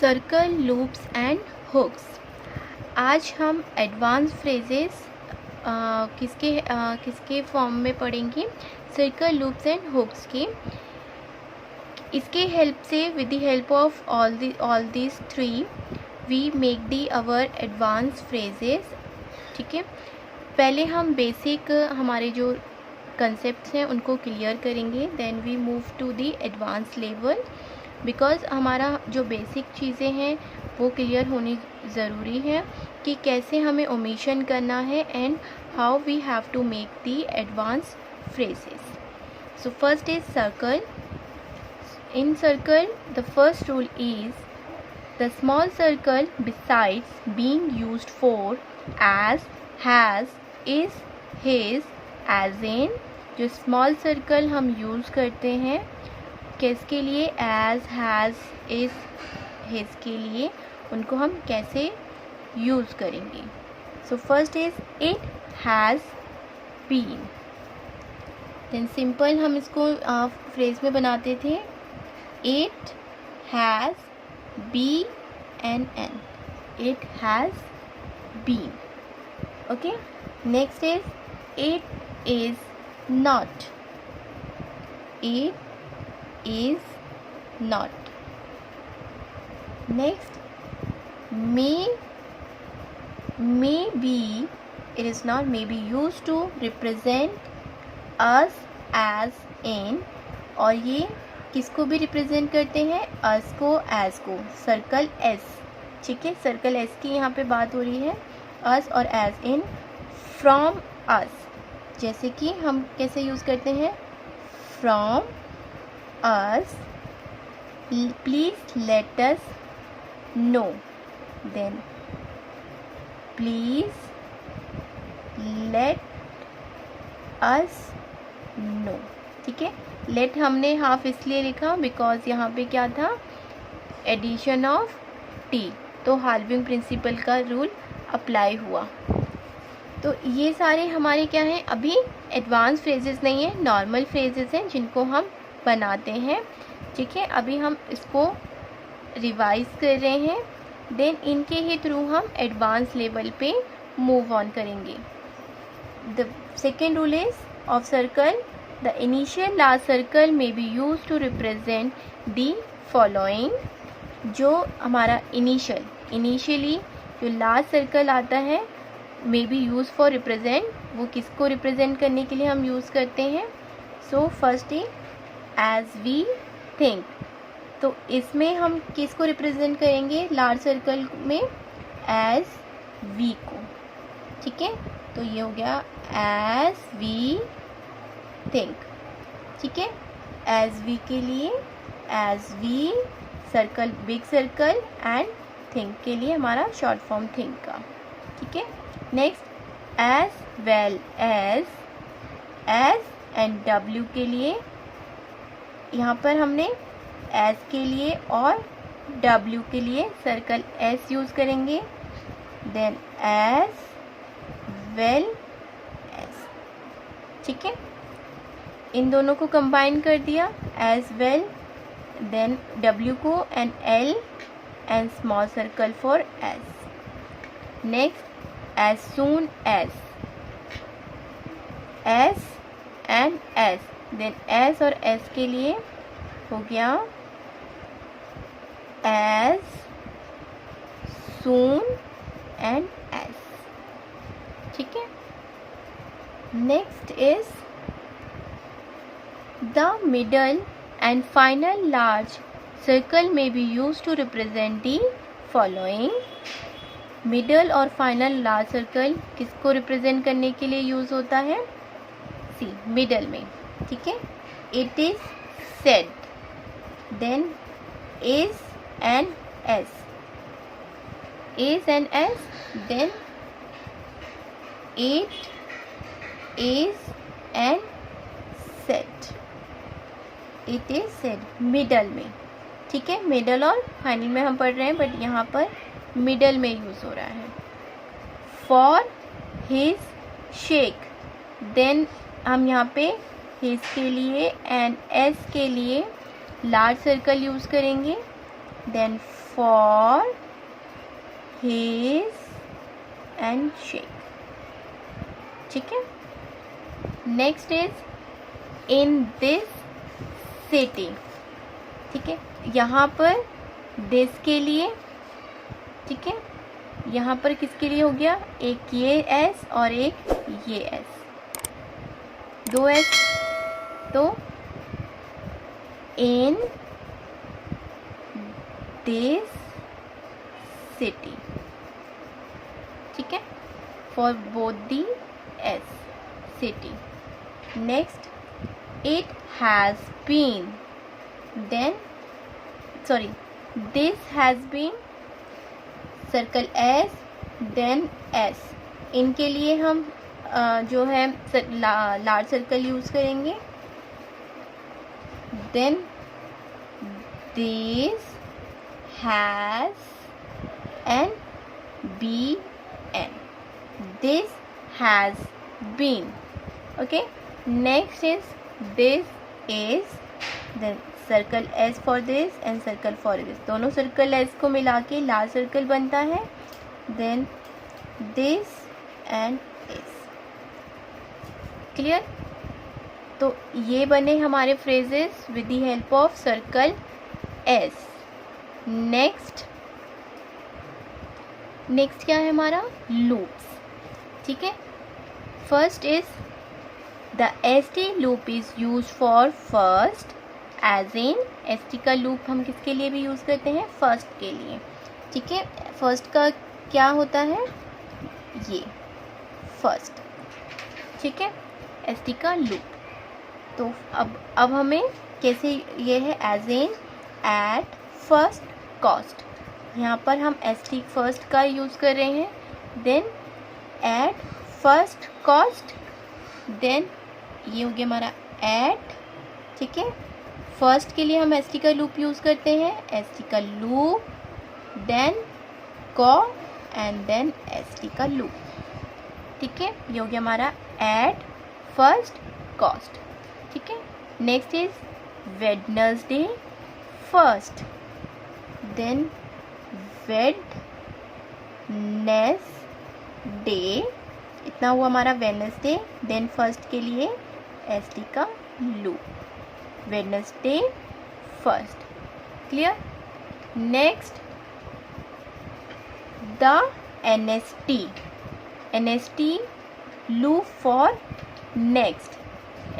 Circle, loops and hooks. आज हम advance phrases किसके फॉर्म में पढ़ेंगे? सर्कल, लूप्स एंड हुक्स के। इसके हेल्प से with the help of all these three we make the our advance phrases. ठीक है, पहले हम बेसिक हमारे जो कंसेप्ट्स हैं उनको क्लियर करेंगे, then we move to the advance level. Because हमारा जो बेसिक चीज़ें हैं वो क्लियर होनी ज़रूरी है कि कैसे हमें ओमिशन करना है and how we have to make the advance phrases. So first is circle. In circle the first rule is the small circle besides being used for as, has, is, his, as in. जो small circle हम use करते हैं किसके लिए? As, has, is, his के लिए, उनको हम कैसे यूज़ करेंगे? So first is it has been. Then simple हम इसको फ्रेज में बनाते थे, it has be an an, it has been. Okay, next is it is not, it is not. Next, may be, it is not, may be used to represent us, as, in, और ये किसको भी represent करते हैं? us को, as को। Circle s, ठीक है, सर्कल s की यहाँ पे बात हो रही है, us और as in, from us, जैसे कि हम कैसे यूज़ करते हैं? from us, please let us know, then please let us know। ठीक है, let हमने हाफ इसलिए लिखा बिकॉज यहाँ पे क्या था? एडिशन ऑफ t, तो हाल्विंग प्रिंसिपल का रूल अप्लाई हुआ। तो ये सारे हमारे क्या हैं? अभी एडवांस फ्रेजेस नहीं है, नॉर्मल फ्रेजेस हैं जिनको हम बनाते हैं। ठीक है, अभी हम इसको रिवाइज कर रहे हैं, देन इनके ही थ्रू हम एडवांस लेवल पे मूव ऑन करेंगे। The second rule is of circle, the initial last circle may be use to represent the following. जो हमारा इनिशियली जो लास्ट सर्कल आता है may be use for represent, वो किसको रिप्रेजेंट करने के लिए हम यूज़ करते हैं? So first is as we think, तो इसमें हम किसको रिप्रेजेंट करेंगे? लार्ज सर्कल में एज वी को। ठीक है, तो ये हो गया एज वी थिंक। ठीक है, एज वी के लिए as we, circle big circle, and think के लिए हमारा शॉर्ट फॉर्म थिंक का। ठीक है, next as well as and W के लिए यहाँ पर हमने एस के लिए और डब्ल्यू के लिए सर्कल एस यूज़ करेंगे, देन एस वेल एस। ठीक है, इन दोनों को कंबाइन कर दिया, एज वेल, देन डब्ल्यू को and L and small circle for S. Next as soon as, S and S, then S और एस के लिए हो गया एज सून एंड एस। ठीक है, next is the middle and final large circle may be use to represent the following. Middle और final large circle किसको represent करने के लिए यूज होता है? सी, मिडल में। ठीक है, it is said, then is and s, then it is and said, it is said, middle में। ठीक है, मिडल और फाइनल में हम पढ़ रहे हैं बट यहाँ पर मिडल में यूज़ हो रहा है। फॉर हिज शेक, देन हम यहाँ पे हिज के लिए एंड एस के लिए लार्ज सर्कल यूज़ करेंगे, then for his and shake. ठीक है. Next is in this city. ठीक है, यहाँ पर दिस के लिए, ठीक है, यहाँ पर किसके लिए हो गया, एक ये एस और एक ये एस, दो एस. तो इन दिस सिटी. ठीक है, for both the S, city. Next, it has been, then sorry this has been, circle S, then S. इनके लिए हम जो है लार्ज सर्कल यूज़ करेंगे. Then this has an be an, this has been. Okay. Next is this is, then circle S for this and circle for this. दोनों circle S को मिला के लार्ज सर्कल बनता है. Then this and this. Clear. तो ये बने हमारे phrases with the help of circle S. Next क्या है हमारा, लूप्स. ठीक है. First is the ST loop is use for first, as in ST का लूप हम किसके लिए भी यूज़ करते हैं, फर्स्ट के लिए. ठीक है. फर्स्ट का क्या होता है, ये फर्स्ट. ठीक है, ST का लूप. तो अब हमें कैसे, ये है as in, at, first, cost. यहाँ पर हम ST फर्स्ट का यूज़ कर रहे हैं. Then at, first, cost. देन ये हो गया हमारा एट. ठीक है. फर्स्ट के लिए हम ST का लूप यूज़ करते हैं, ST का लूप, देन कॉ एंड देन ST का लूप. ठीक है. ये हो गया हमारा एट, फर्स्ट, कॉस्ट. ठीक है. Next is Wednesday, first, then Wednesday. इतना हुआ हमारा वेडनेसडे. देन फर्स्ट के लिए ST का loop, Wednesday, first. Clear. Next the NST loop for next.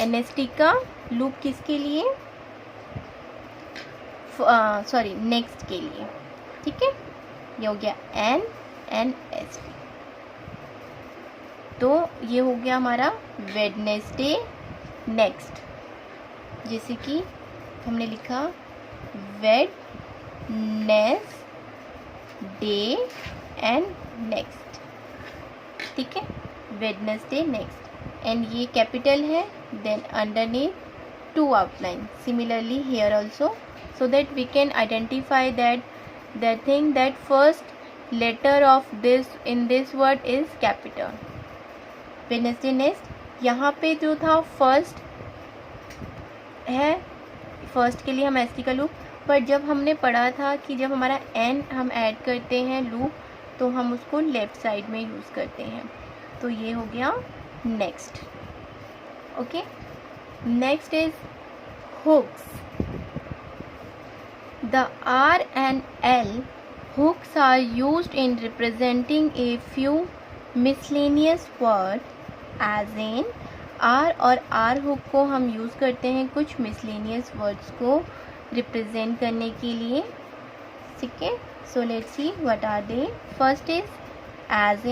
NST का लूप किसके लिए, सॉरी नेक्स्ट के लिए. ठीक है. ये हो गया NST. तो ये हो गया हमारा वेडनेसडे, नेक्स्ट. जैसे कि हमने लिखा वेडनेसडे एंड नेक्स्ट. ठीक है. Wednesday, next. एंड ये कैपिटल है. Then underneath to outline. Similarly here also, so that we can identify that the thing that first letter of this in this word is capital. Wednesday, next. यहाँ पे जो था first है, first के लिए हम ST का लूप. पर जब हमने पढ़ा था कि जब हमारा N हम ऐड करते हैं लूप, तो हम उसको लेफ्ट साइड में यूज़ करते हैं. तो ये हो गया next. Okay. Next is hooks. The R and L hooks are used in representing a few miscellaneous words, as in R और R hook को हम यूज़ करते हैं कुछ miscellaneous words को represent करने के लिए. ठीक है. So let's see what are they. First is as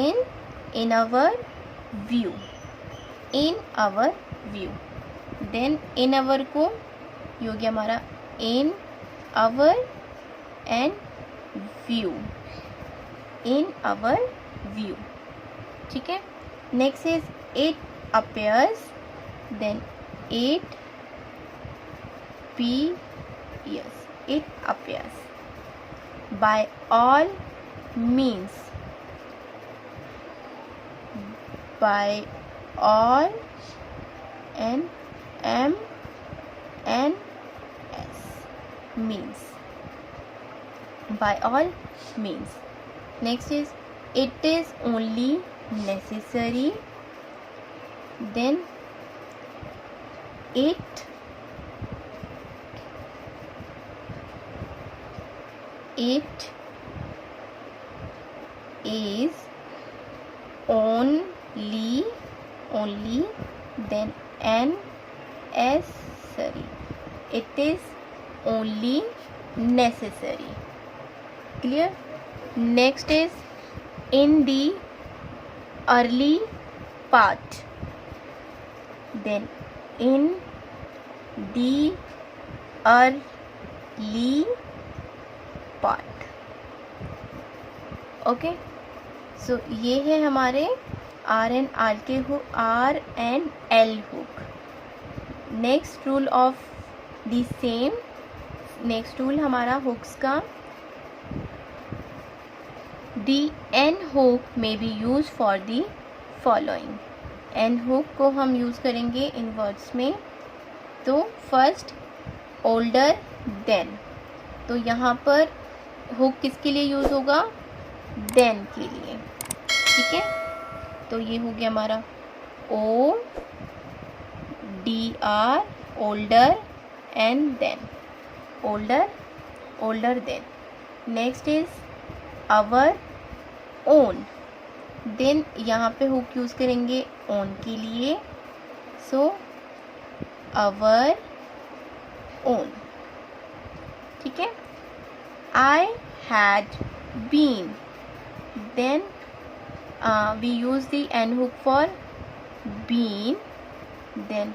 in our view, in our view. Then in our को ये हो गया हमारा in our and view, in our view. ठीक है. Next is it appears, then it appears, it appears. By all means, by all, N M N S, means. by all means. Next is it is only necessary, then it is only, then necessary. It is only necessary. Clear? Next is in the early part, then in the early part. Okay, so ये है हमारे R and L hook. Next rule of the same, next rule हमारा hooks का, the N hook may be use for the following. N hook को हम use करेंगे इन words में. तो फर्स्ट ओल्डर देन, तो यहाँ पर हुक किसके लिए यूज़ होगा? देन के लिए. ठीक है, तो ये हो गया हमारा O D R, older and then, older then. Next is our own, then यहाँ पे हुक यूज़ करेंगे ओन के लिए. So our own. ठीक है, I had been, then we use the n hook for been, then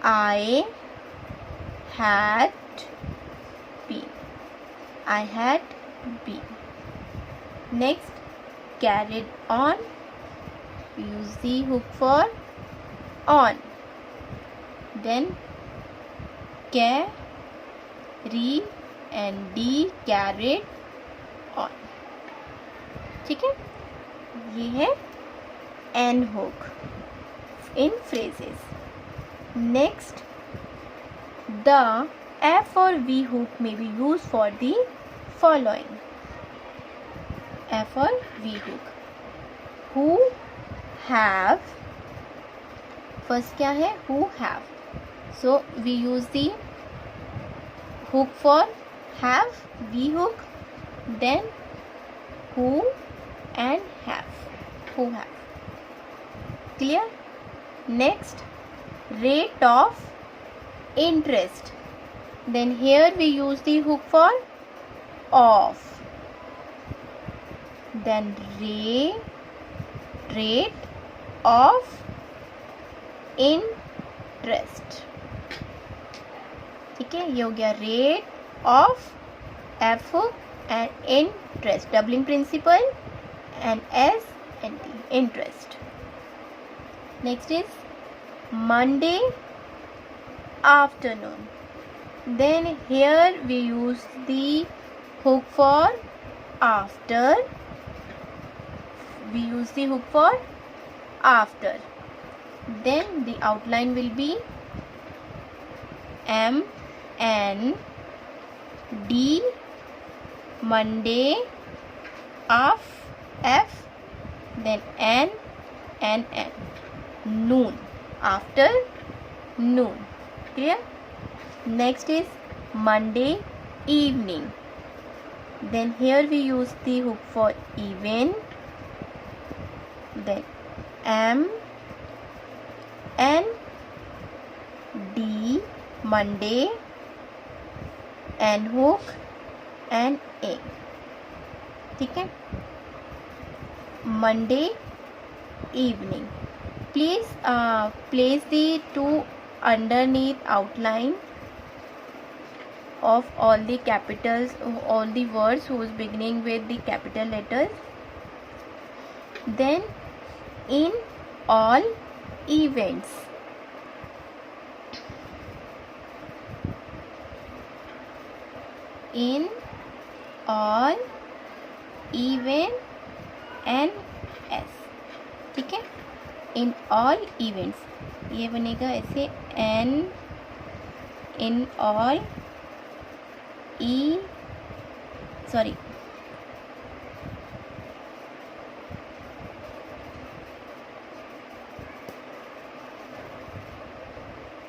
I had been. Next, carried on, we use the hook for on, then carry and carried on. ठीक है, ये है N hook in phrases. Next, the F और V hook may be use for the following. F और V hook, who have, first क्या है? Who have. So we use the hook for have, V hook, then who and have, who have. Clear? Next, rate of interest, then here we use the hook for of, then rate of interest. ठीक है, ये हो गया rate of F hook and interest, doubling principle and S and T, interest. Next is Monday afternoon, then here we use the hook for after, we use the hook for after, then the outline will be M N D, Monday, F, then N, noon, after noon. Clear? Next is Monday evening, then here we use the hook for even, then M, N, D, Monday, N hook and A. ठीक है, Monday evening. Please place the two underneath outline of all the capitals, all the words whose beginning with the capital letters. Then in all events, in all even and s. ठीक है, in all events, ये बनेगा ऐसे n, in all events, sorry,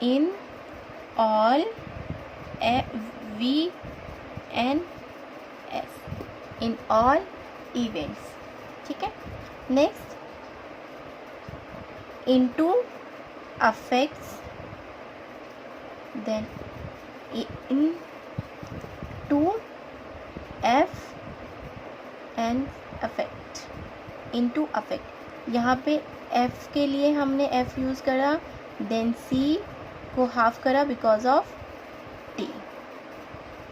in all V and S, in all events, ठीक है. Next, into affects, then into F and affect, into affect. यहाँ पे F के लिए हमने F यूज़ करा, देन C को हाफ करा बिकॉज ऑफ T,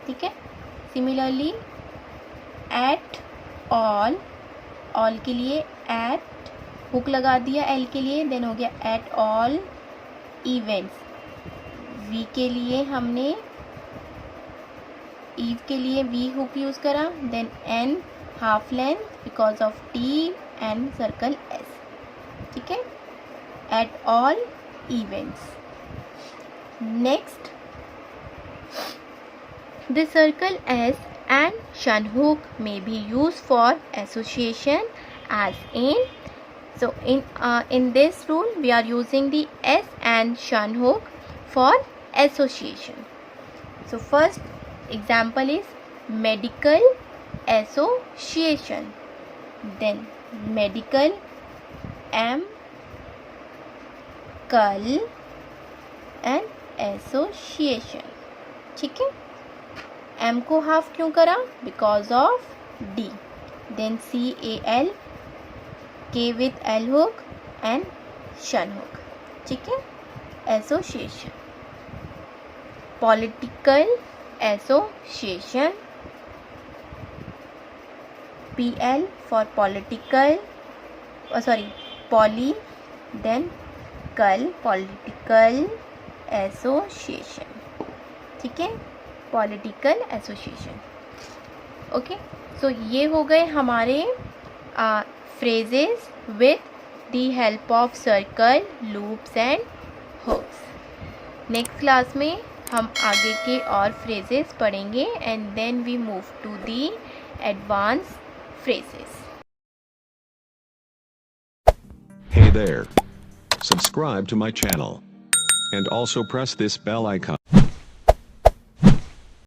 ठीक है. सिमिलरली एट ऑल, ऑल के लिए एट हुक लगा दिया एल के लिए, देन हो गया एट ऑल इवेंट्स. वी के लिए हमने ईव के लिए वी हुक यूज़ करा, then N half length because of T and circle S, ठीक है. At all events. Next, the circle S and shunt hook may be used for association as in. So in this rule we are using the S and shunt hook for association. So first example is medical association, then medical M cal and association, ठीक है. M को half क्यों करा? Because of D. Then C A L, K with L hook and shun hook, ठीक है. Association. Political association, P L for political, sorry poly, then cal, political association, ठीक है. Political association. Okay, so ये हो गए हमारे phrases with the help of circle, loops and hooks. Next class में हम आगे के और फ्रेजेस पढ़ेंगे and then we move to the advance phrases. Hey there. Subscribe to my channel. And also press this bell icon.